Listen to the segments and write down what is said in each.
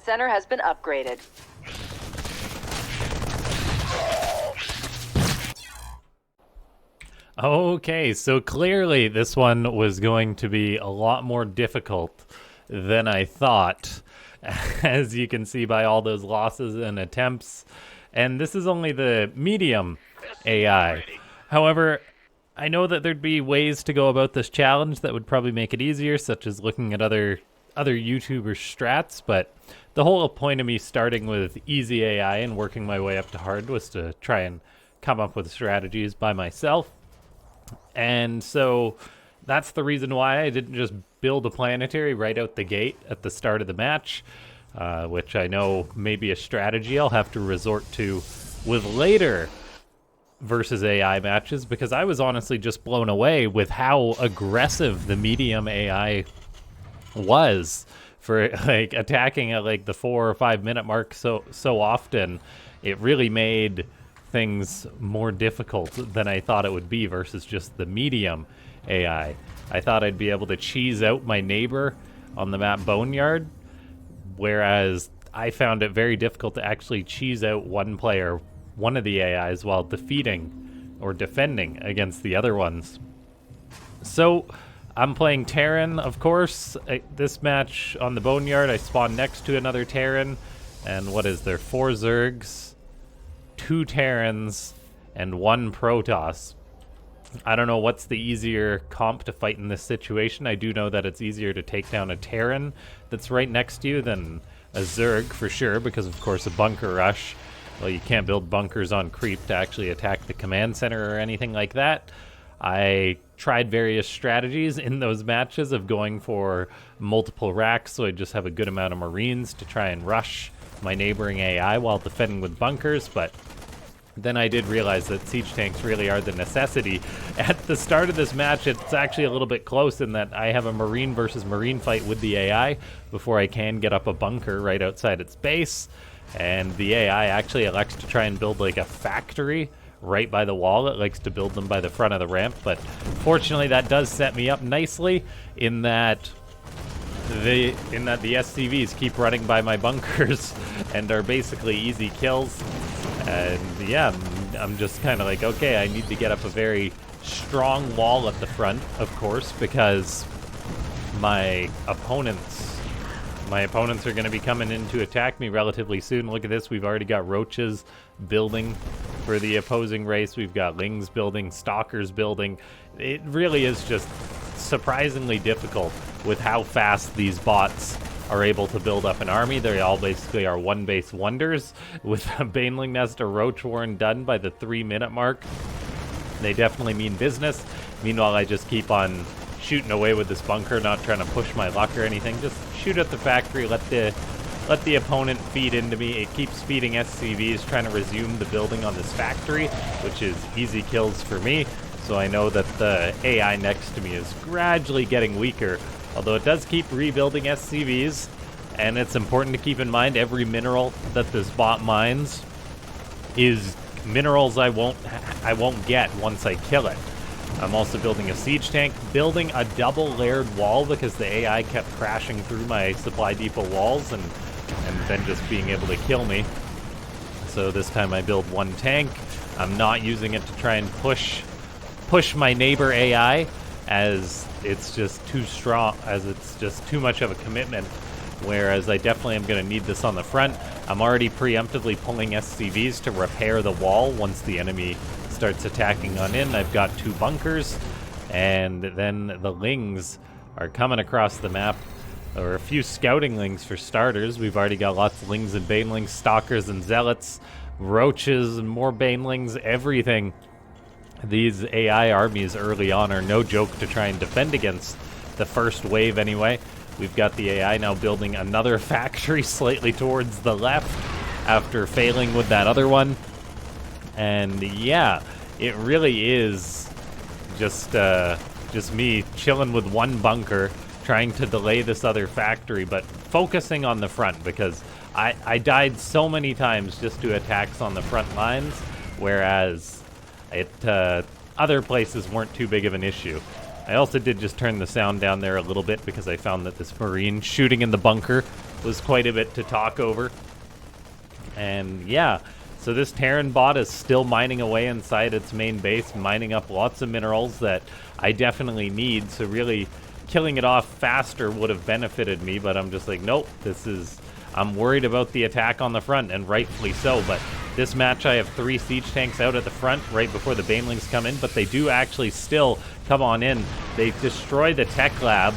center has been upgraded. Okay, so clearly this one was going to be a lot more difficult than I thought, as you can see by all those losses and attempts. And this is only the medium AI. However, I know that there'd be ways to go about this challenge that would probably make it easier, such as looking at other YouTuber strats, but the whole point of me starting with easy AI and working my way up to hard was to try and come up with strategies by myself. And so that's the reason why I didn't just build a planetary right out the gate at the start of the match, which I know may be a strategy I'll have to resort to with later versus AI matches, because I was honestly just blown away with how aggressive the medium AI was for like attacking at like the 4 or 5 minute mark so often. It really made things more difficult than I thought it would be versus just the medium AI. I thought I'd be able to cheese out my neighbor on the map Boneyard, whereas I found it very difficult to actually cheese out one player, one of the AIs, while defeating or defending against the other ones. So I'm playing Terran, of course. This match on the Boneyard, I spawned next to another Terran, and what is there? 4 Zergs, 2 Terrans, and 1 Protoss. I don't know what's the easier comp to fight in this situation. I do know that it's easier to take down a Terran that's right next to you than a Zerg for sure, because of course a bunker rush, well, you can't build bunkers on creep to actually attack the command center or anything like that. I tried various strategies in those matches of going for multiple racks, so I just have a good amount of Marines to try and rush my neighboring AI while defending with bunkers, but then I did realize that siege tanks really are the necessity. At the start of this match, it's actually a little bit close in that I have a Marine versus Marine fight with the AI before I can get up a bunker right outside its base, and the AI actually elects to try and build like a factory right by the wall. It likes to build them by the front of the ramp, but fortunately that does set me up nicely in that the SCVs keep running by my bunkers and are basically easy kills. And yeah, I'm just kind of like, okay, I need to get up a very strong wall at the front, of course, because my opponents are going to be coming in to attack me relatively soon. Look at this, we've already got roaches building for the opposing race. We've got lings building, stalkers building. It really is just surprisingly difficult with how fast these bots are able to build up an army. They all basically are one base wonders. With a Baneling Nest or Roach Warren done by the 3 minute mark, they definitely mean business. Meanwhile, I just keep on shooting away with this bunker, not trying to push my luck or anything. Just shoot at the factory, let the opponent feed into me. It keeps feeding SCVs, trying to resume the building on this factory, which is easy kills for me. So I know that the AI next to me is gradually getting weaker, although it does keep rebuilding SCVs, and it's important to keep in mind every mineral that this bot mines is minerals I won't get once I kill it. I'm also building a siege tank, building a double layered wall because the AI kept crashing through my supply depot walls and then just being able to kill me. So this time I build 1 tank. I'm not using it to try and push my neighbor AI, as it's just too strong, as it's just too much of a commitment, whereas I definitely am going to need this on the front. I'm already preemptively pulling SCVs to repair the wall once the enemy starts attacking on in. I've got 2 bunkers, and then the lings are coming across the map. There are a few scouting lings for starters. We've already got lots of lings and banelings, stalkers and zealots, roaches and more banelings, everything. These AI armies early on are no joke to try and defend against, the first wave anyway. We've got the AI now building another factory slightly towards the left after failing with that other one. And yeah, it really is just me chilling with 1 bunker, trying to delay this other factory, but focusing on the front, because I died so many times just to attacks on the front lines, whereas other places weren't too big of an issue. I also did just turn the sound down there a little bit because I found that this Marine shooting in the bunker was quite a bit to talk over. And yeah, so this Terran bot is still mining away inside its main base, mining up lots of minerals that I definitely need. So really killing it off faster would have benefited me, but I'm just like, nope, I'm worried about the attack on the front, and rightfully so. But this match, I have 3 siege tanks out at the front right before the banelings come in, but they do actually still come on in. They destroy the tech lab,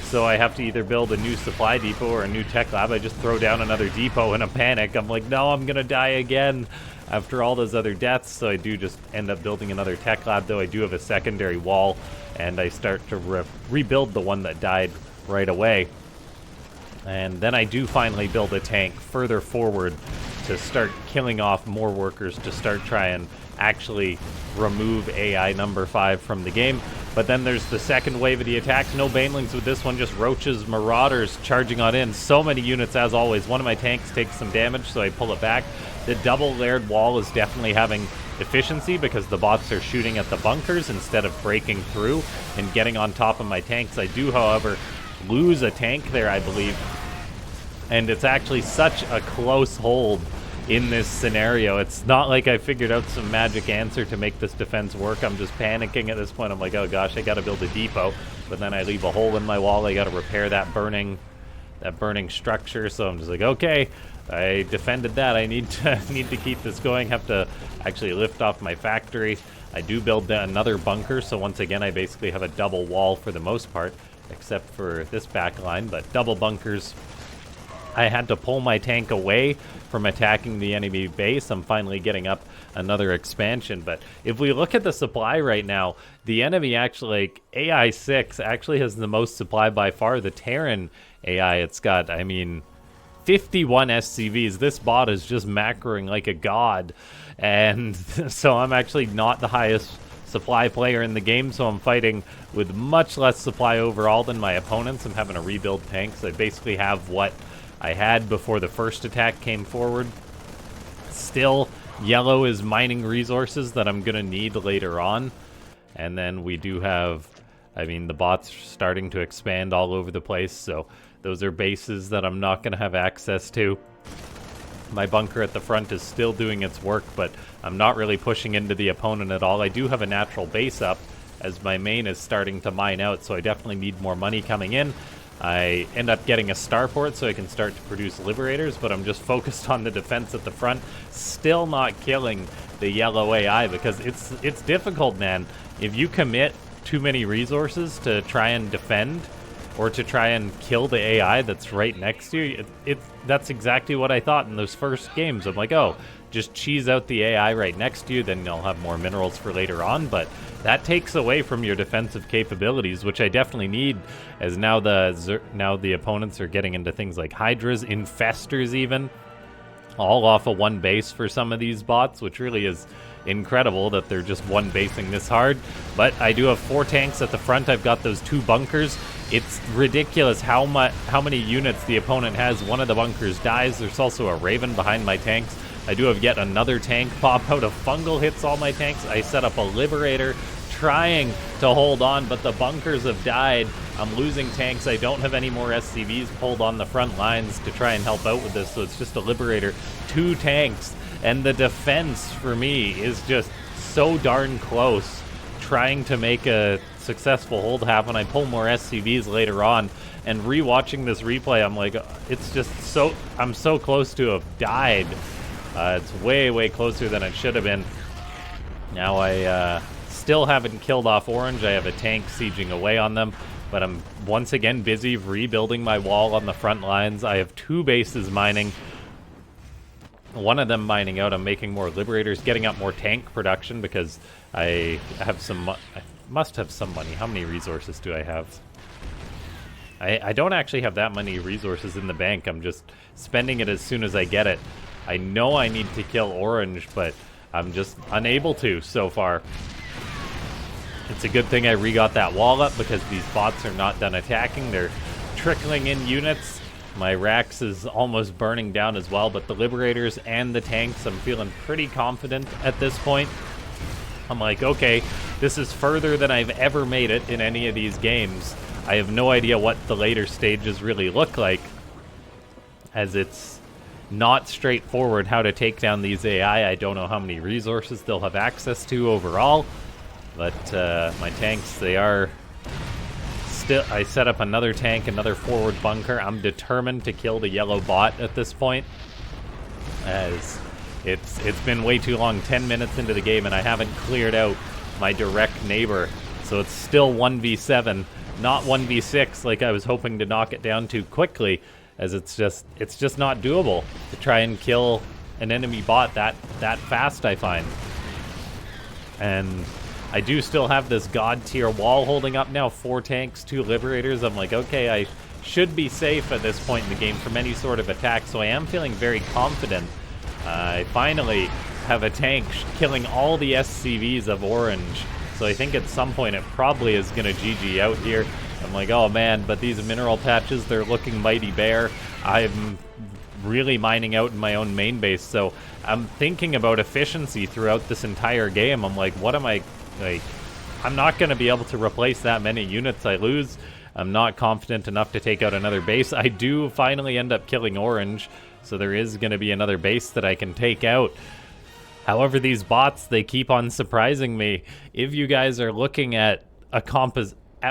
so I have to either build a new supply depot or a new tech lab. I just throw down another depot in a panic. I'm like, no, I'm gonna die again after all those other deaths. So I do just end up building another tech lab, though I do have a secondary wall, and I start to rebuild the one that died right away. And then I do finally build a tank further forward to start killing off more workers, to start trying actually remove AI number 5 from the game. But then there's the second wave of the attacks. No banelings with this one, just roaches, marauders charging on in. So many units as always. One of my tanks takes some damage, so I pull it back. The double layered wall is definitely having efficiency because the bots are shooting at the bunkers instead of breaking through and getting on top of my tanks. I do, however, lose a tank there, I believe. And it's actually such a close hold in this scenario. It's not like I figured out some magic answer to make this defense work. I'm just panicking at this point. I'm like, oh gosh, I gotta build a depot. But then I leave a hole in my wall. I gotta repair that burning structure. So I'm just like, okay, I defended that. I need to keep this going. Have to actually lift off my factory. I do build another bunker. So once again, I basically have a double wall for the most part, except for this back line, but double bunkers. I had to pull my tank away from attacking the enemy base. I'm finally getting up another expansion. But if we look at the supply right now, the enemy actually, like, AI 6 actually has the most supply by far. The Terran AI, it's got, I mean, 51 SCVs. This bot is just macroing like a god. And so I'm actually not the highest supply player in the game, so I'm fighting with much less supply overall than my opponents. I'm having to rebuild tanks. I basically have what I had before the first attack came forward. Still, yellow is mining resources that I'm gonna need later on. And then we do have, I mean, the bots starting to expand all over the place, so those are bases that I'm not gonna have access to. My bunker at the front is still doing its work, but I'm not really pushing into the opponent at all. I do have a natural base up as my main is starting to mine out, so I definitely need more money coming in. I end up getting a starport so I can start to produce liberators, but I'm just focused on the defense at the front. Still not killing the yellow AI because it's difficult, man. If you commit too many resources to try and defend or to try and kill the AI that's right next to you, that's exactly what I thought in those first games. I'm like, oh, just cheese out the AI right next to you, then you'll have more minerals for later on, but that takes away from your defensive capabilities, which I definitely need, as now the opponents are getting into things like hydras, infestors even, all off of one base for some of these bots, which really is incredible that they're just one basing this hard. But I do have 4 tanks at the front. I've got those 2 bunkers. It's ridiculous how many units the opponent has. One of the bunkers dies. There's also a Raven behind my tanks. I do have yet another tank pop out. A fungal hits all my tanks. I set up a liberator trying to hold on, but the bunkers have died. I'm losing tanks. I don't have any more SCVs pulled on the front lines to try and help out with this, so it's just a liberator, 2 tanks, and the defense for me is just so darn close. Trying to make a successful hold happen. I pull more SCVs later on, and rewatching this replay, I'm like, it's just so, I'm so close to have died. It's way, way closer than it should have been. Now I still haven't killed off orange. I have a tank sieging away on them, but I'm once again busy rebuilding my wall on the front lines. I have 2 bases mining. One of them mining out. I'm making more liberators, getting up more tank production because I have some, I must have some money. How many resources do I have? I don't actually have that many resources in the bank. I'm just spending it as soon as I get it. I know I need to kill orange, but I'm just unable to so far. It's a good thing I re-got that wall up because these bots are not done attacking. They're trickling in units. My Rax is almost burning down as well, but the liberators and the tanks, I'm feeling pretty confident at this point. I'm like, okay, this is further than I've ever made it in any of these games. I have no idea what the later stages really look like. as it's not straightforward how to take down these AI. I don't know how many resources they'll have access to overall, but my tanks, they are still... I set up another tank, another forward bunker. I'm determined to kill the yellow bot at this point, as it's been way too long, 10 minutes into the game, and I haven't cleared out my direct neighbor. So it's still 1v7, not 1v6 like I was hoping to knock it down to quickly, as it's just not doable to try and kill an enemy bot that fast, I find. And I do still have this god tier wall holding up now, 4 tanks, 2 liberators. I'm like, okay, I should be safe at this point in the game from any sort of attack, so I am feeling very confident. I finally have a tank killing all the SCVs of orange, so I think at some point it probably is going to GG out here. I'm like, oh man, but these mineral patches, they're looking mighty bare. I'm really mining out in my own main base, so I'm thinking about efficiency throughout this entire game. I'm like, what am I, like, I'm not going to be able to replace that many units I lose. I'm not confident enough to take out another base. I do finally end up killing orange, so there is going to be another base that I can take out. However, these bots, they keep on surprising me. If you guys are looking at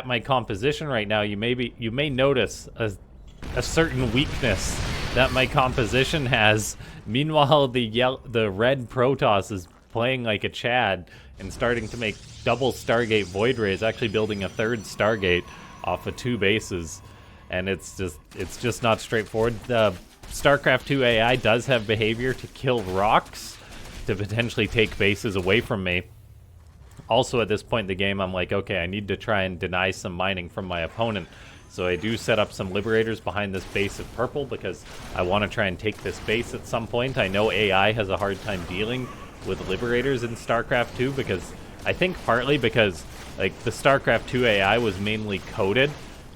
my composition right now, you may notice a certain weakness that my composition has. Meanwhile, the red Protoss is playing like a Chad and starting to make double Stargate Void Rays, actually building a 3rd Stargate off of 2 bases, and it's just not straightforward. The Starcraft 2 AI does have behavior to kill rocks to potentially take bases away from me. Also, at this point in the game, I'm like, okay, I need to try and deny some mining from my opponent. So I do set up some liberators behind this base of purple because I want to try and take this base at some point. I know AI has a hard time dealing with liberators in StarCraft 2 because I think partly because like the StarCraft 2 AI was mainly coded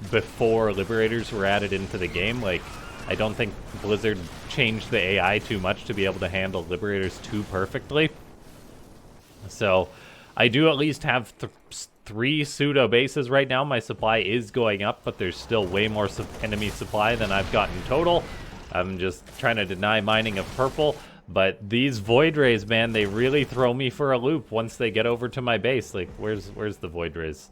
before liberators were added into the game. Like, I don't think Blizzard changed the AI too much to be able to handle liberators too perfectly. So I do at least have 3 pseudo bases right now. My supply is going up, but there's still way more enemy supply than I've got in total. I'm just trying to deny mining of purple. But these Void Rays, man, they really throw me for a loop once they get over to my base. Like, where's the Void Rays?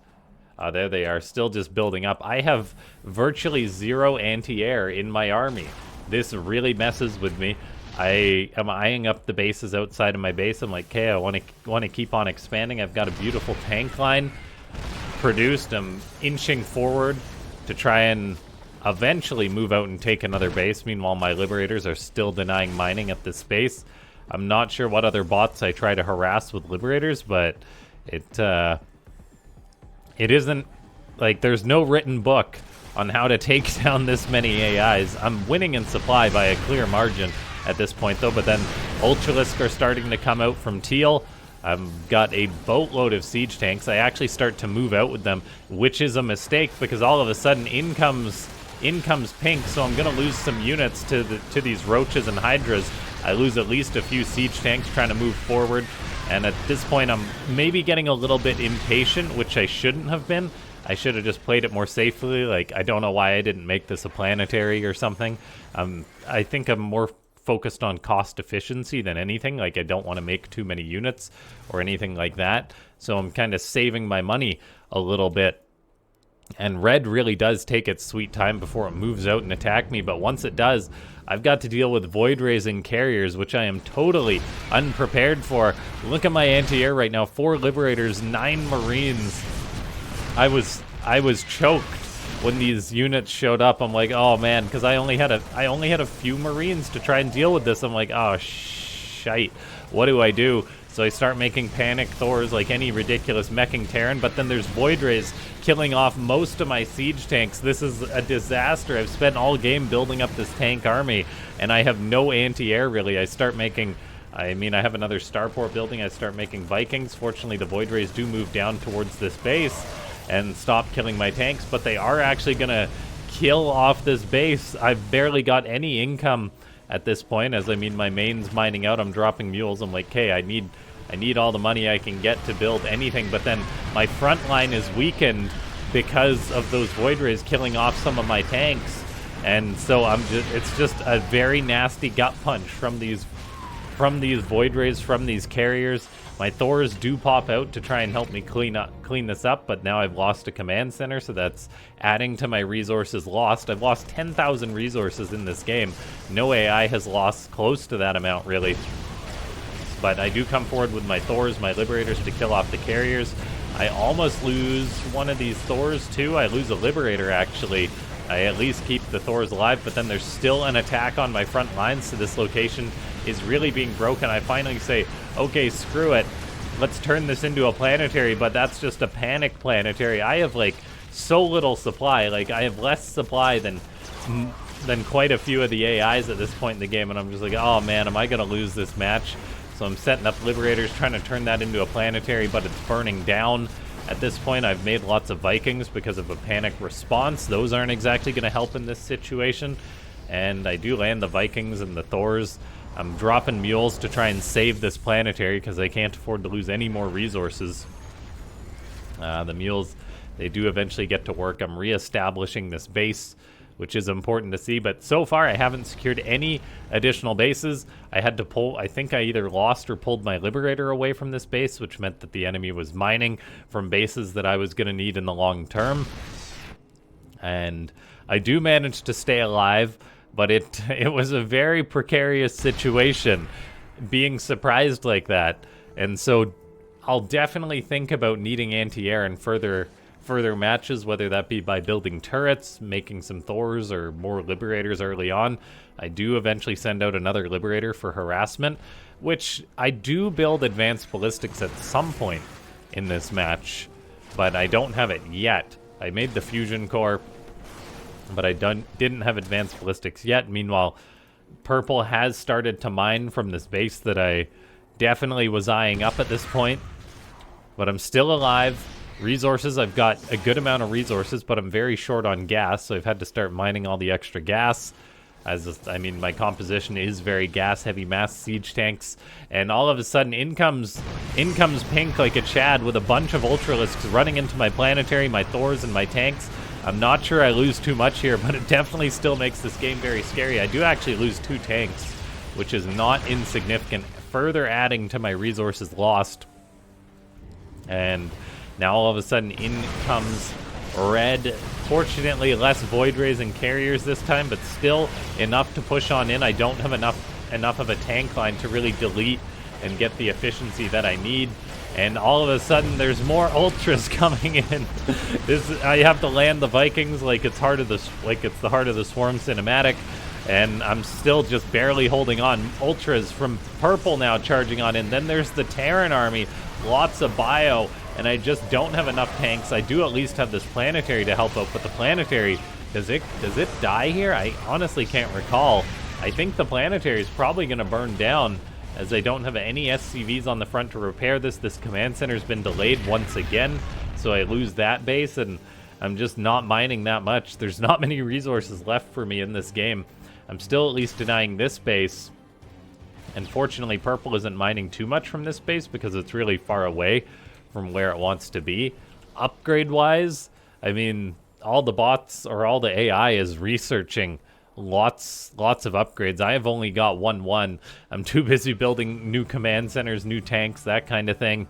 There they are, still just building up. I have virtually 0 anti-air in my army. This really messes with me. I am eyeing up the bases outside of my base. I'm like, okay, I want to keep on expanding. I've got a beautiful tank line produced. I'm inching forward to try and eventually move out and take another base. Meanwhile, my liberators are still denying mining at this base. I'm not sure what other bots I try to harass with liberators, but it isn't, like, there's no written book on how to take down this many AIs. I'm winning in supply by a clear margin at this point, though, but then Ultralisk are starting to come out from Teal. I've got a boatload of siege tanks. I actually start to move out with them, which is a mistake because all of a sudden in comes pink, so I'm going to lose some units to these roaches and hydras. I lose at least a few siege tanks trying to move forward. And at this point, I'm maybe getting a little bit impatient, which I shouldn't have been. I should have just played it more safely. Like, I don't know why I didn't make this a planetary or something. I think I'm more focused on cost efficiency than anything. Like, I don't want to make too many units or anything like that. So I'm kind of saving my money a little bit. And red really does take its sweet time before it moves out and attack me. But once it does, I've got to deal with void raising carriers, which I am totally unprepared for. Look at my anti-air right now. 4 liberators, 9 marines. I was choked when these units showed up. I'm like, oh man, because I only had a few marines to try and deal with this. I'm like, oh shite. What do I do? So I start making panic Thors like any ridiculous meching Terran, but then there's Void Rays killing off most of my siege tanks. This is a disaster. I've spent all game building up this tank army, and I have no anti-air really. I have another starport building. I start making Vikings. Fortunately, the Void Rays do move down towards this base and stop killing my tanks, but they are actually going to kill off this base. I've barely got any income at this point, as my main's mining out. I'm dropping mules. I'm like, okay, I need all the money I can get to build anything, but then my front line is weakened because of those Void Rays killing off some of my tanks, And so it's just a very nasty gut punch from these Void Rays, from these carriers. My Thors do pop out to try and help me clean this up, but now I've lost a command center, so that's adding to my resources lost. I've lost 10,000 resources in this game. No AI has lost close to that amount, really. But I do come forward with my Thors, my Liberators, to kill off the carriers. I almost lose one of these Thors, too. I lose a Liberator, actually. I at least keep the Thors alive, but then there's still an attack on my front lines, so this location is really being broken. I finally say, okay, screw it. Let's turn this into a planetary, but that's just a panic planetary. I have, like, so little supply. Like, I have less supply than quite a few of the AIs at this point in the game, and I'm just like, oh, man, am I going to lose this match? So I'm setting up Liberators, trying to turn that into a planetary, but it's burning down. At this point, I've made lots of Vikings because of a panic response. Those aren't exactly going to help in this situation. And I do land the Vikings and the Thors. I'm dropping mules to try and save this planetary because I can't afford to lose any more resources. The mules, they do eventually get to work. I'm reestablishing this base, which is important to see. But so far, I haven't secured any additional bases. I had to pull, I think I either lost or pulled my Liberator away from this base, which meant that the enemy was mining from bases that I was going to need in the long term. And I do manage to stay alive, but it was a very precarious situation being surprised like that. And so I'll definitely think about needing anti-air in further matches, whether that be by building turrets, making some Thors, or more Liberators early on. I do eventually send out another Liberator for harassment, which I do build advanced ballistics at some point in this match, but I don't have it yet. I made the fusion core, but I didn't have advanced ballistics yet. Meanwhile, purple has started to mine from this base that I definitely was eyeing up at this point, but I'm still alive. Resources, I've got a good amount of resources, but I'm very short on gas, so I've had to start mining all the extra gas. I mean, my composition is very gas-heavy, mass siege tanks, and all of a sudden, in comes Pink like a Chad with a bunch of Ultralisks running into my planetary, my Thors, and my tanks. I'm not sure I lose too much here, but it definitely still makes this game very scary. I do actually lose 2 tanks, which is not insignificant, further adding to my resources lost. And now all of a sudden in comes red. Fortunately, less Void Rays and carriers this time, but still enough to push on in. I don't have enough of a tank line to really delete and get the efficiency that I need. And all of a sudden, there's more Ultras coming in. I have to land the Vikings like it's the Heart of the Swarm cinematic, and I'm still just barely holding on. Ultras from purple now charging on in. Then there's the Terran army, lots of bio, and I just don't have enough tanks. I do at least have this planetary to help out, but the planetary, does it die here? I honestly can't recall. I think the planetary is probably going to burn down, as I don't have any SCVs on the front to repair this. This command center's been delayed once again, so I lose that base, and I'm just not mining that much. There's not many resources left for me in this game. I'm still at least denying this base, and fortunately purple isn't mining too much from this base because it's really far away from where it wants to be. Upgrade-wise, I mean, all the bots, or all the AI is researching lots of upgrades. I have only got 1-1. I'm too busy building new command centers, new tanks, that kind of thing.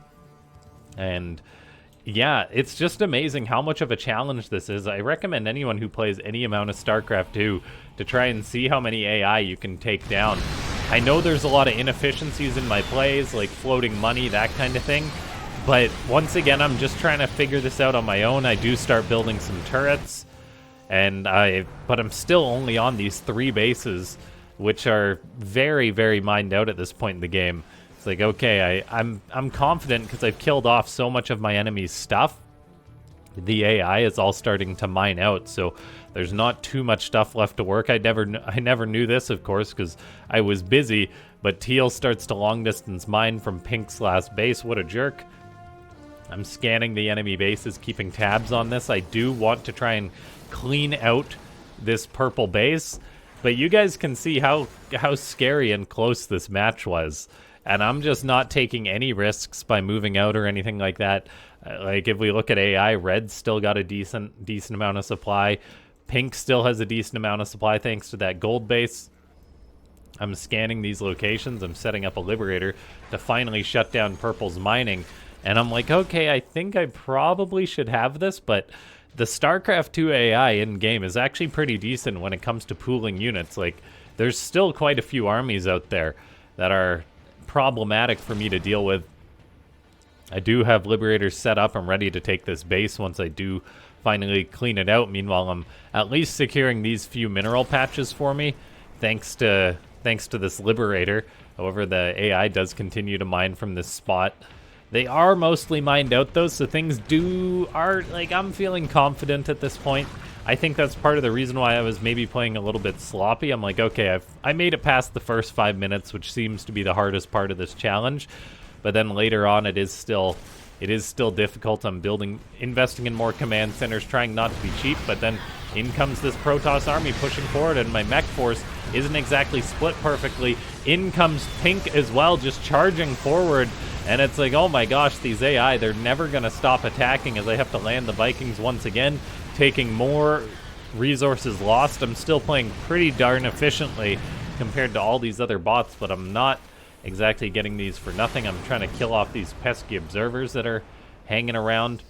And yeah, it's just amazing how much of a challenge this is. I recommend anyone who plays any amount of Starcraft 2 to try and see how many AI you can take down. I know there's a lot of inefficiencies in my plays, like floating money, that kind of thing. But once again, I'm just trying to figure this out on my own. I do start building some turrets, but I'm still only on these 3 bases, which are very, very mined out at this point in the game. It's like, okay, I'm confident because I've killed off so much of my enemy's stuff. The AI is all starting to mine out, so there's not too much stuff left to work. I never knew this, of course, because I was busy, but Teal starts to long-distance mine from Pink's last base. What a jerk. I'm scanning the enemy bases, keeping tabs on this. I do want to try and clean out this purple base, but you guys can see how scary and close this match was, and I'm just not taking any risks by moving out or anything like that. Like, if we look at AI, red's still got a decent amount of supply. Pink still has a decent amount of supply thanks to that gold base. I'm scanning these locations. I'm setting up a Liberator to finally shut down Purple's mining. And I'm like, okay, I think I probably should have this, but the StarCraft 2 AI in-game is actually pretty decent when it comes to pooling units. Like, there's still quite a few armies out there that are problematic for me to deal with. I do have Liberators set up. I'm ready to take this base once I do finally clean it out. Meanwhile, I'm at least securing these few mineral patches for me, thanks to this Liberator. However, the AI does continue to mine from this spot. They are mostly mined out, though, so things I'm feeling confident at this point. I think that's part of the reason why I was maybe playing a little bit sloppy. I'm like, okay, I made it past the first 5 minutes, which seems to be the hardest part of this challenge. But then later on, it is still difficult. I'm investing in more command centers, trying not to be cheap, but then in comes this Protoss army pushing forward, and my mech force isn't exactly split perfectly. In comes Pink as well, just charging forward, and it's like, oh my gosh, these AI, they're never going to stop attacking as I have to land the Vikings once again, taking more resources lost. I'm still playing pretty darn efficiently compared to all these other bots, but I'm not exactly getting these for nothing. I'm trying to kill off these pesky observers that are hanging around.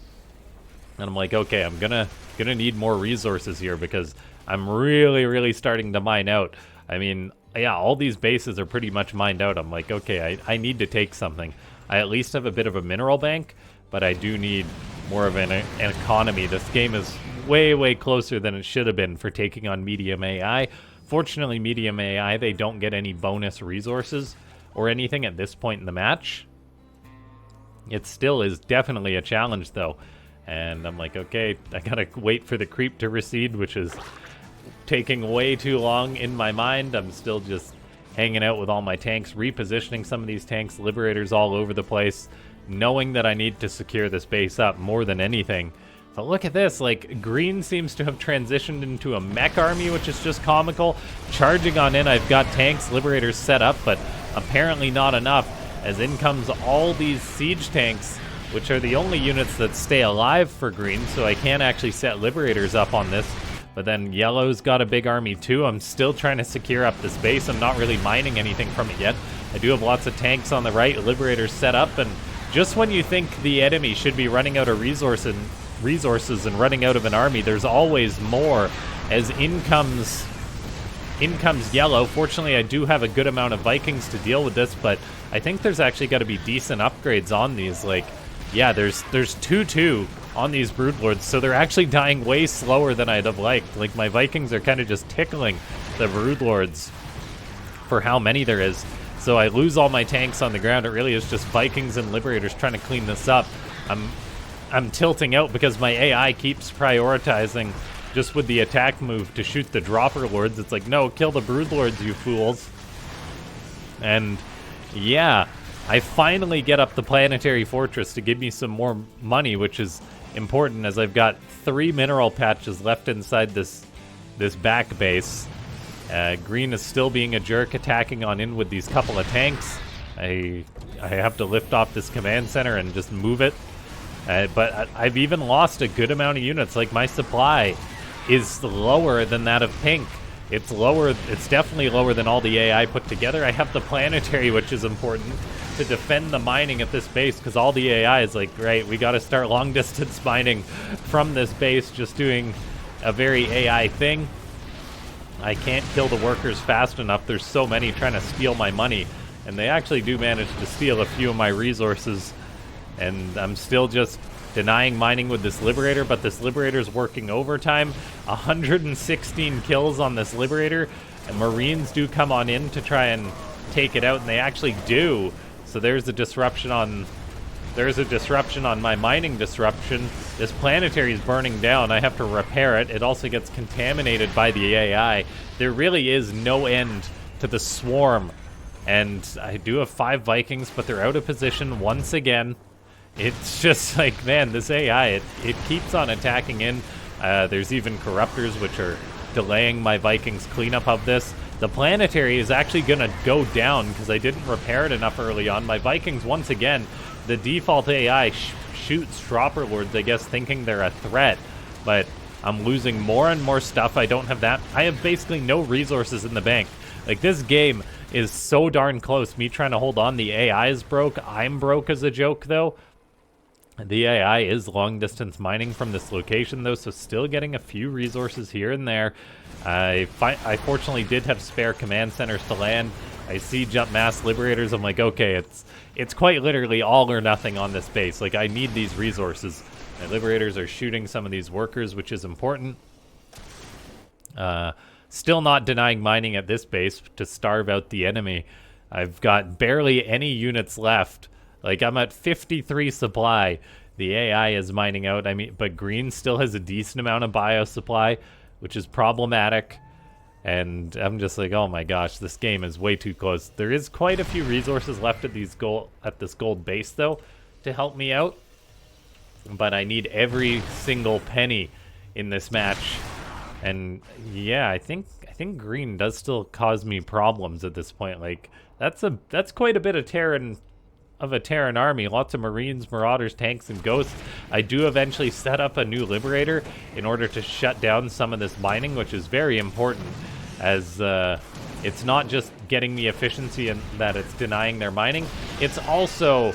And I'm like, okay, I'm gonna need more resources here because I'm really starting to mine out. I mean, yeah, all these bases are pretty much mined out. I'm like, okay, I need to take something. I at least have a bit of a mineral bank, but I do need more of an economy. This game is way closer than it should have been for taking on medium AI. Fortunately, medium AI, they don't get any bonus resources or anything at this point in the match. It still is definitely a challenge, though. And I'm like, okay, I gotta wait for the creep to recede, which is taking way too long in my mind. I'm still just hanging out with all my tanks, repositioning some of these tanks, Liberators all over the place, knowing that I need to secure this base up more than anything. But look at this, like, green seems to have transitioned into a mech army, which is just comical. Charging on in, I've got tanks, Liberators set up, but apparently not enough, as in comes all these siege tanks, which are the only units that stay alive for green, so I can't actually set Liberators up on this. But then yellow's got a big army too. I'm still trying to secure up this base. I'm not really mining anything from it yet. I do have lots of tanks on the right, Liberators set up, and just when you think the enemy should be running out of resources and running out of an army, there's always more, as in comes yellow. Fortunately, I do have a good amount of Vikings to deal with this, but I think there's actually got to be decent upgrades on these. Like, yeah, there's 2-2 on these Broodlords, so they're actually dying way slower than I'd have liked. Like, my Vikings are kind of just tickling the Broodlords for how many there is. So I lose all my tanks on the ground. It really is just Vikings and Liberators trying to clean this up. I'm tilting out because my AI keeps prioritizing just with the attack move to shoot the Dropper Lords. It's like, no, kill the Broodlords, you fools. And yeah, I finally get up the Planetary Fortress to give me some more money, which is important as I've got 3 mineral patches left inside this back base. Green is still being a jerk, attacking on in with these couple of tanks. I have to lift off this command center and just move it. But I've even lost a good amount of units. Like, my supply is lower than that of Pink. It's lower. It's definitely lower than all the AI put together. I have the Planetary, which is important, to defend the mining at this base, because all the AI is like, great, we got to start long-distance mining from this base, just doing a very AI thing. I can't kill the workers fast enough. There's so many trying to steal my money, and they actually do manage to steal a few of my resources, and I'm still just denying mining with this Liberator, but this Liberator's working overtime. 116 kills on this Liberator, and Marines do come on in to try and take it out, and they actually do. So there's a disruption on my mining disruption. This Planetary is burning down. I have to repair it. It also gets contaminated by the AI. There really is no end to the swarm. And I do have 5 Vikings, but they're out of position once again. It's just like, man, this AI, it keeps on attacking in. There's even Corruptors, which are delaying my Vikings' cleanup of this. The Planetary is actually going to go down because I didn't repair it enough early on. My Vikings, once again, the default AI shoots Dropper Lords, I guess, thinking they're a threat. But I'm losing more and more stuff. I don't have that. I have basically no resources in the bank. Like, this game is so darn close. Me trying to hold on. The AI is broke. I'm broke as a joke, though. The AI is long-distance mining from this location, though, so still getting a few resources here and there. I fortunately did have spare command centers to land. I see jump mass liberators. I'm like, okay, it's quite literally all or nothing on this base. Like, I need these resources. My liberators are shooting some of these workers, which is important. Still not denying mining at this base to starve out the enemy. I've got barely any units left. Like, I'm at 53 supply. The AI is mining out. I mean, but green still has a decent amount of bio supply, which is problematic. And I'm just like, oh my gosh, this game is way too close. There is quite a few resources left at this gold base, though, to help me out. But I need every single penny in this match. And yeah, I think green does still cause me problems at this point. Like, that's quite a bit of a Terran army. Lots of Marines, Marauders, tanks, and ghosts. I do eventually set up a new Liberator in order to shut down some of this mining, which is very important, as it's not just getting me efficiency and that it's denying their mining, it's also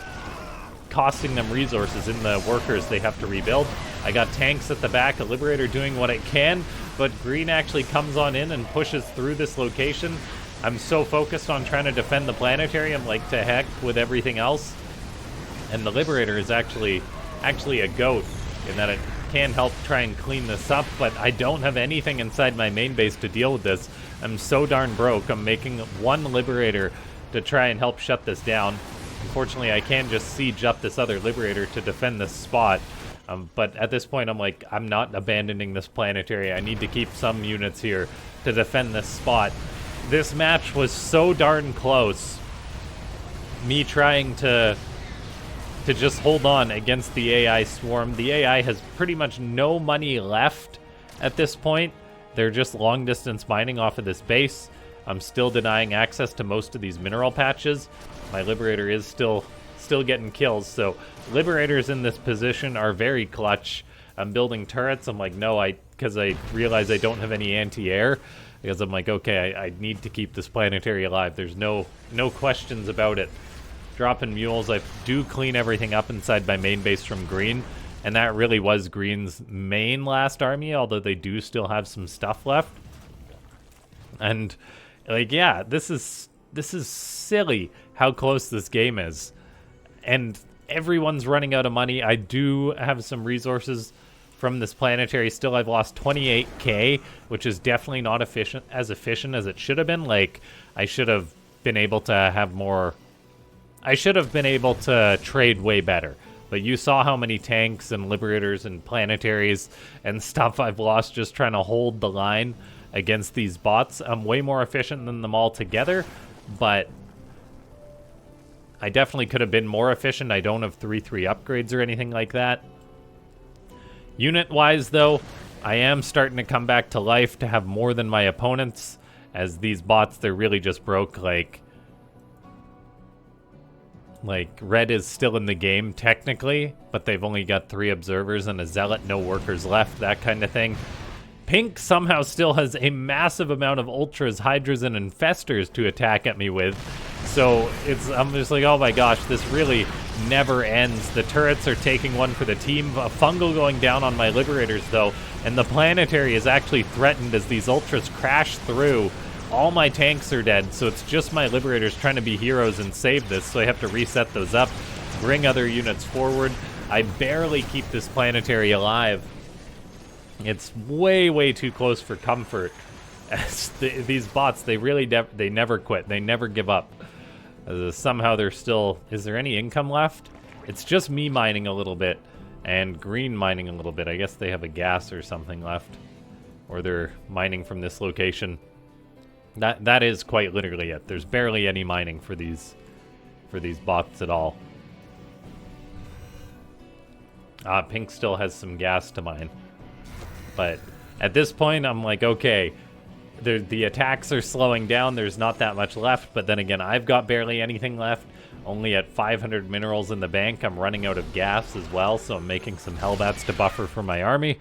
costing them resources in the workers they have to rebuild. I got tanks at the back, a Liberator doing what it can, but green actually comes on in and pushes through this location. I'm so focused on trying to defend the planetary, I'm like, to heck with everything else. And the Liberator is actually a goat in that it can help try and clean this up, but I don't have anything inside my main base to deal with this. I'm so darn broke. I'm making one Liberator to try and help shut this down. Unfortunately, I can't just siege up this other Liberator to defend this spot. But at this point, I'm like, I'm not abandoning this planetary. I need to keep some units here to defend this spot. This match was so darn close. Me trying to just hold on against the AI swarm. The AI has pretty much no money left at this point. They're just long distance mining off of this base. I'm still denying access to most of these mineral patches. My Liberator is still getting kills, so Liberators in this position are very clutch. I'm building turrets. I'm like, no, because I realize I don't have any anti-air. Because I'm like, okay, I need to keep this planetary alive. There's no questions about it. Dropping mules. I do clean everything up inside my main base from green. And that really was green's main last army, although they do still have some stuff left. And, like, yeah, this is silly how close this game is. And everyone's running out of money. I do have some resources from this planetary. Still, I've lost 28k, which is definitely not efficient as it should have been. Like, I should have been able to have more. I should have been able to trade way better. But you saw how many tanks and Liberators and planetaries and stuff I've lost just trying to hold the line against these bots. I'm way more efficient than them all together, but I definitely could have been more efficient. I don't have 3/3 upgrades or anything like that. Unit-wise, though, I am starting to come back to life to have more than my opponents, as these bots, they're really just broke. Like red is still in the game, technically, but they've only got 3 observers and a zealot, no workers left, that kind of thing. Pink somehow still has a massive amount of ultras, hydras, and infestors to attack at me with. So I'm just like, oh my gosh, this really never ends. The turrets are taking one for the team. A fungal going down on my Liberators, though, and the planetary is actually threatened as these ultras crash through. All my tanks are dead, so it's just my Liberators trying to be heroes and save this, so I have to reset those up, bring other units forward. I barely keep this planetary alive. It's way, way too close for comfort. As these bots, they really they never quit. They never give up. Somehow they're still... Is there any income left? It's just me mining a little bit and green mining a little bit. I guess they have a gas or something left. Or they're mining from this location. That is quite literally it. There's barely any mining for these bots at all. Pink still has some gas to mine. But at this point, I'm like, okay, the attacks are slowing down. There's not that much left. But then again, I've got barely anything left. Only at 500 minerals in the bank. I'm running out of gas as well, so I'm making some Hellbats to buffer for my army.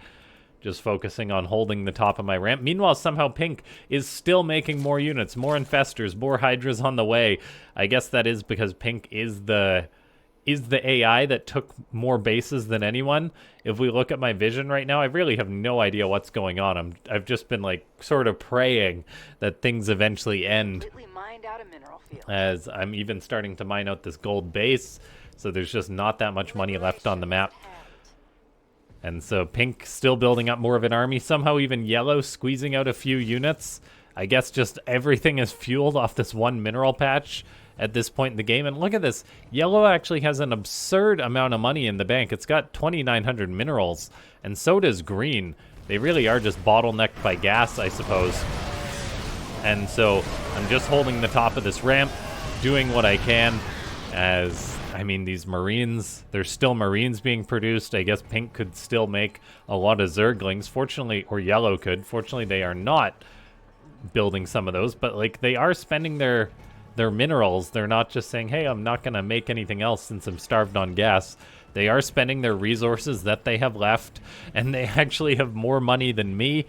just focusing on holding the top of my ramp. Meanwhile, somehow Pink is still making more units, more infestors, more hydras on the way. I guess that is because Pink is the AI that took more bases than anyone. If we look at my vision right now, I really have no idea what's going on. I've just been like sort of praying that things eventually end, as I'm even starting to mine out this gold base, so there's just not that much money left on the map. And so Pink still building up more of an army, somehow even Yellow squeezing out a few units. I guess just everything is fueled off this one mineral patch at this point in the game. And look at this. Yellow actually has an absurd amount of money in the bank. It's got 2,900 minerals, and so does Green. They really are just bottlenecked by gas, I suppose. And so I'm just holding the top of this ramp, doing what I can, as, I mean, these Marines, there's still Marines being produced. I guess Pink could still make a lot of Zerglings, fortunately, or Yellow could. Fortunately, they are not building some of those, but like they are spending their minerals. They're not just saying, hey, I'm not going to make anything else since I'm starved on gas. They are spending their resources that they have left, and they actually have more money than me.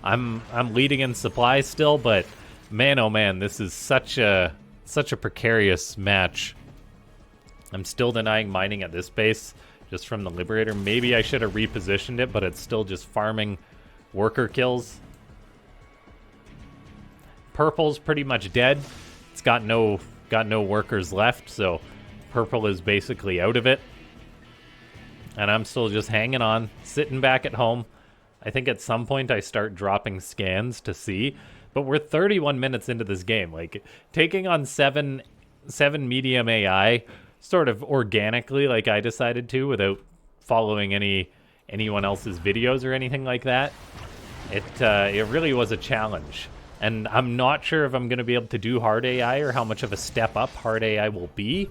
I'm leading in supply still, but man, oh man, this is such a precarious match. I'm still denying mining at this base, just from the Liberator. Maybe I should have repositioned it, but it's still just farming worker kills. Purple's pretty much dead. It's got no workers left, so purple is basically out of it. And I'm still just hanging on, sitting back at home. I think at some point I start dropping scans to see, but we're 31 minutes into this game. Like, taking on seven medium AI sort of organically, like I decided to, without following anyone else's videos or anything like that. It really was a challenge. And I'm not sure if I'm going to be able to do hard AI or how much of a step up hard AI will be.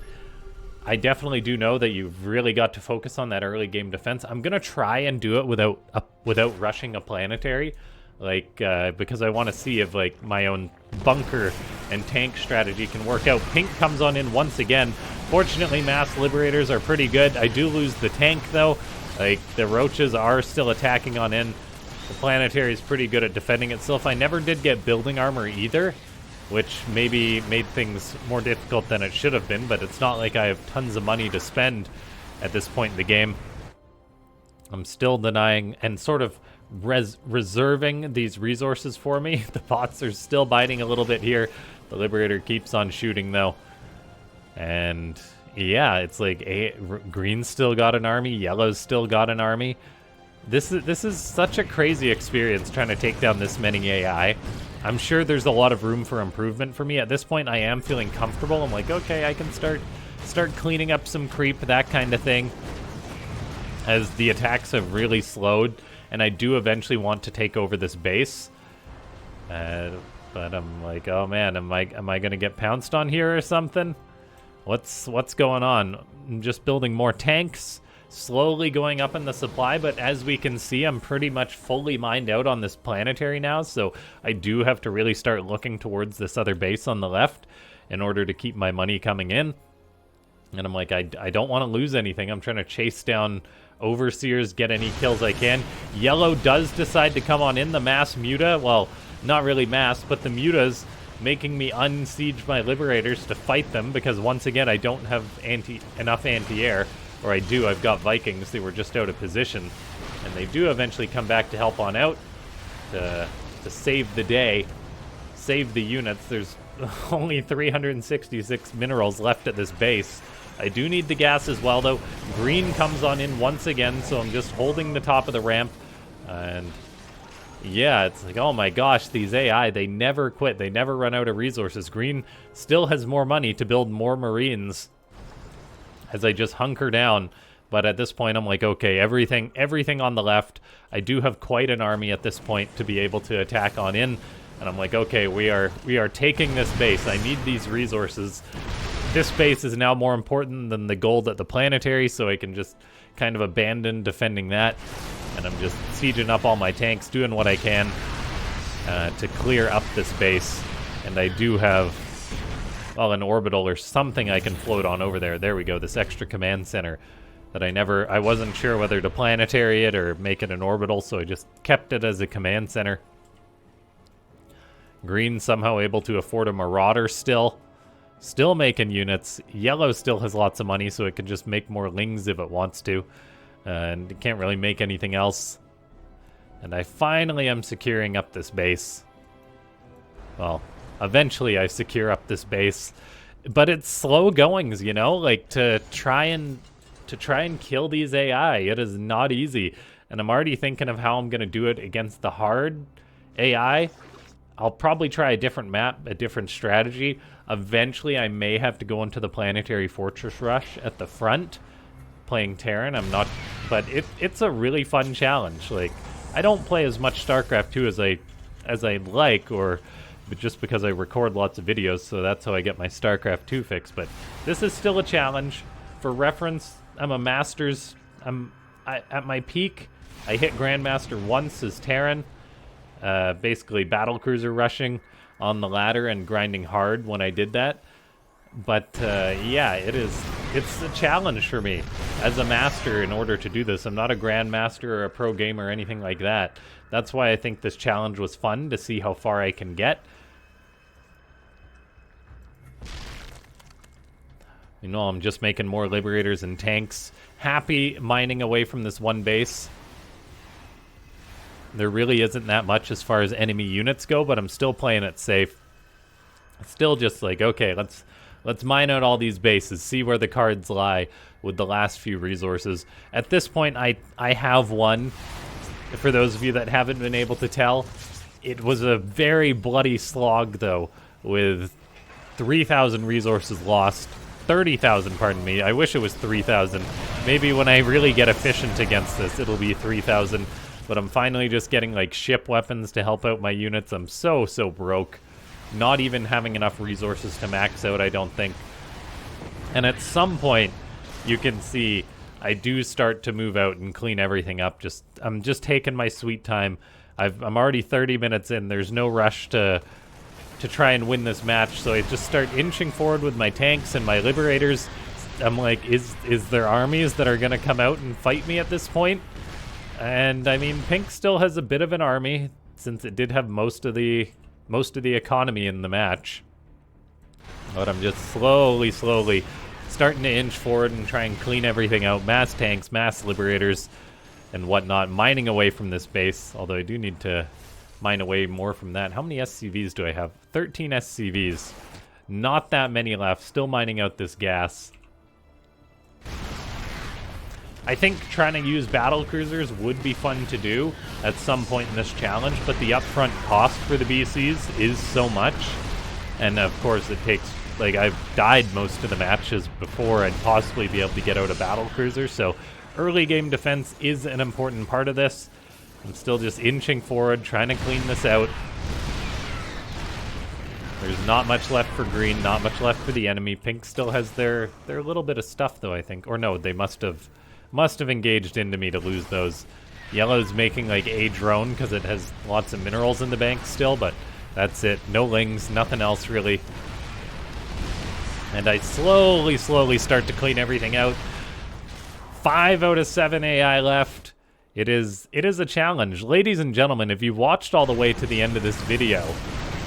I definitely do know that you've really got to focus on that early game defense. I'm going to try and do it without rushing a planetary, like because I want to see if like my own bunker and tank strategy can work out. Pink comes on in once again. Fortunately, mass liberators are pretty good. I do lose the tank though. Like, the roaches are still attacking on in. The planetary is pretty good at defending itself. I never did get building armor either, which maybe made things more difficult than it should have been, but it's not like I have tons of money to spend at this point in the game. I'm still denying and sort of reserving these resources for me. The bots are still biting a little bit here. The Liberator keeps on shooting, though. And yeah, it's like Green's still got an army, Yellow's still got an army. This is such a crazy experience trying to take down this many AI. I'm sure there's a lot of room for improvement for me. At this point, I am feeling comfortable. I'm like, okay, I can start cleaning up some creep, that kind of thing, as the attacks have really slowed, and I do eventually want to take over this base. But I'm like, oh man, am I going to get pounced on here or something? What's going on? I'm just building more tanks, slowly going up in the supply, but as we can see, I'm pretty much fully mined out on this planetary now, so I do have to really start looking towards this other base on the left in order to keep my money coming in. And I'm like, I don't want to lose anything. I'm trying to chase down overseers, get any kills I can. Yellow does decide to come on in. The mass muta, well, not really mass, but the mutas making me unsiege my liberators to fight them, because once again, I don't have enough anti-air. Or I do, I've got Vikings. They were just out of position. And they do eventually come back to help on out to save the day, save the units. There's only 366 minerals left at this base. I do need the gas as well, though. Green comes on in once again, so I'm just holding the top of the ramp. And yeah, it's like, oh my gosh, these AI, they never quit. They never run out of resources. Green still has more money to build more Marines as I just hunker down. But at this point, I'm like, okay, everything on the left. I do have quite an army at this point to be able to attack on in. And I'm like, okay, we are taking this base. I need these resources. This base is now more important than the gold at the planetary, so I can just kind of abandon defending that. And I'm just sieging up all my tanks, doing what I can to clear up this base. And I do have, well, an orbital or something I can float on over there. There we go, this extra command center that I wasn't sure whether to planetary it or make it an orbital, so I just kept it as a command center. Green somehow able to afford a Marauder still. Still making units. Yellow still has lots of money, so it can just make more Lings if it wants to. And it can't really make anything else. And I finally am securing up this base. Well, eventually I secure up this base. But it's slow goings, you know? Like, to try and kill these AI, it is not easy. And I'm already thinking of how I'm going to do it against the hard AI. I'll probably try a different map, a different strategy. Eventually, I may have to go into the Planetary Fortress Rush at the front, playing Terran. I'm not, but it's a really fun challenge. Like, I don't play as much StarCraft 2 as I like, but just because I record lots of videos, so that's how I get my StarCraft 2 fix. But this is still a challenge. For reference, I'm a Masters. At my peak, I hit Grandmaster once as Terran. Basically battlecruiser rushing on the ladder and grinding hard when I did that. But yeah, it's a challenge for me as a master in order to do this. I'm not a grandmaster or a pro gamer or anything like that. That's why I think this challenge was fun, to see how far I can get. You know, I'm just making more Liberators and tanks. Happy mining away from this one base. There really isn't that much as far as enemy units go, but I'm still playing it safe. Still just like, okay, let's mine out all these bases, see where the cards lie with the last few resources. At this point, I have won. For those of you that haven't been able to tell, it was a very bloody slog, though, with 3,000 resources lost. 30,000, pardon me. I wish it was 3,000. Maybe when I really get efficient against this, it'll be 3,000. But I'm finally just getting, like, ship weapons to help out my units. I'm so broke. Not even having enough resources to max out, I don't think. And at some point, you can see I do start to move out and clean everything up. I'm just taking my sweet time. I'm already 30 minutes in. There's no rush to try and win this match, so I just start inching forward with my tanks and my Liberators. I'm like, is there armies that are going to come out and fight me at this point? And I mean, Pink still has a bit of an army, since it did have most of the economy in the match. But I'm just slowly starting to inch forward and try and clean everything out. Mass tanks, mass Liberators, and whatnot, mining away from this base. Although I do need to mine away more from that. How many SCVs do I have? 13 SCVs. Not that many left. Still mining out this gas. I think trying to use battle cruisers would be fun to do at some point in this challenge, but the upfront cost for the BCs is so much. And of course it takes, like, I've died most of the matches before I'd possibly be able to get out a battle cruiser, so early game defense is an important part of this. I'm still just inching forward, trying to clean this out. There's not much left for green, not much left for the enemy. Pink still has their little bit of stuff, though, I think. Or no, they must have engaged into me to lose those. Yellow's making, like, a drone because it has lots of minerals in the bank still, but that's it. No Lings, nothing else, really. And I slowly start to clean everything out. 5 out of 7 AI left. It is a challenge. Ladies and gentlemen, if you've watched all the way to the end of this video,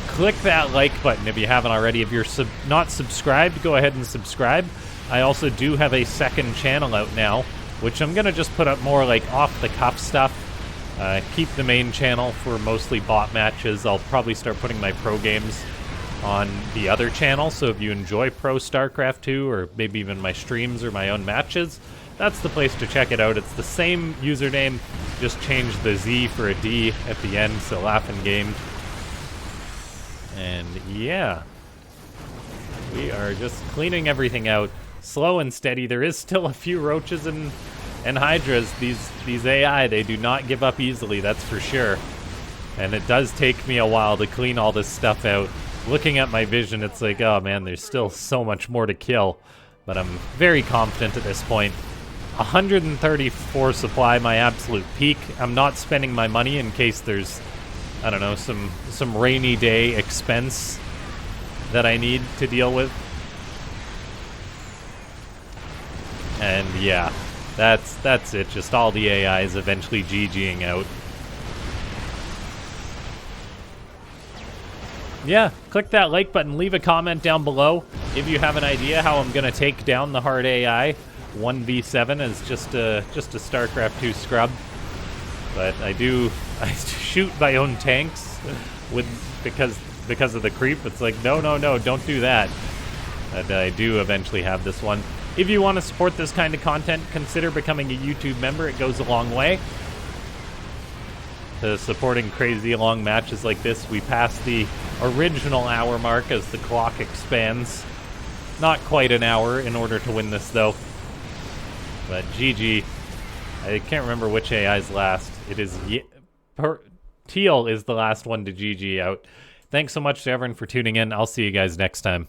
click that like button if you haven't already. If you're not subscribed, go ahead and subscribe. I also do have a second channel out now, which I'm going to just put up more, like, off-the-cuff stuff. Keep the main channel for mostly bot matches. I'll probably start putting my pro games on the other channel, so if you enjoy Pro StarCraft 2, or maybe even my streams or my own matches, that's the place to check it out. It's the same username, just change the Z for a D at the end, so Laughing Game. And yeah, we are just cleaning everything out, slow and steady. There is still a few roaches and hydras. These AI, they do not give up easily, that's for sure. And it does take me a while to clean all this stuff out. Looking at my vision, it's like, oh man, there's still so much more to kill. But I'm very confident at this point. 134 supply, my absolute peak. I'm not spending my money in case there's, I don't know, some rainy day expense that I need to deal with. And yeah, That's it. Just all the AIs eventually GGing out. Yeah, click that like button. Leave a comment down below if you have an idea how I'm gonna take down the hard AI. 1v7 is just a StarCraft 2 scrub. But I shoot my own tanks because of the creep. It's like, no, don't do that. And I do eventually have this one. If you want to support this kind of content, consider becoming a YouTube member. It goes a long way to supporting crazy long matches like this. We passed the original hour mark as the clock expands. Not quite an hour in order to win this, though. But GG. I can't remember which AI's last. It is... Teal is the last one to GG out. Thanks so much to everyone for tuning in. I'll see you guys next time.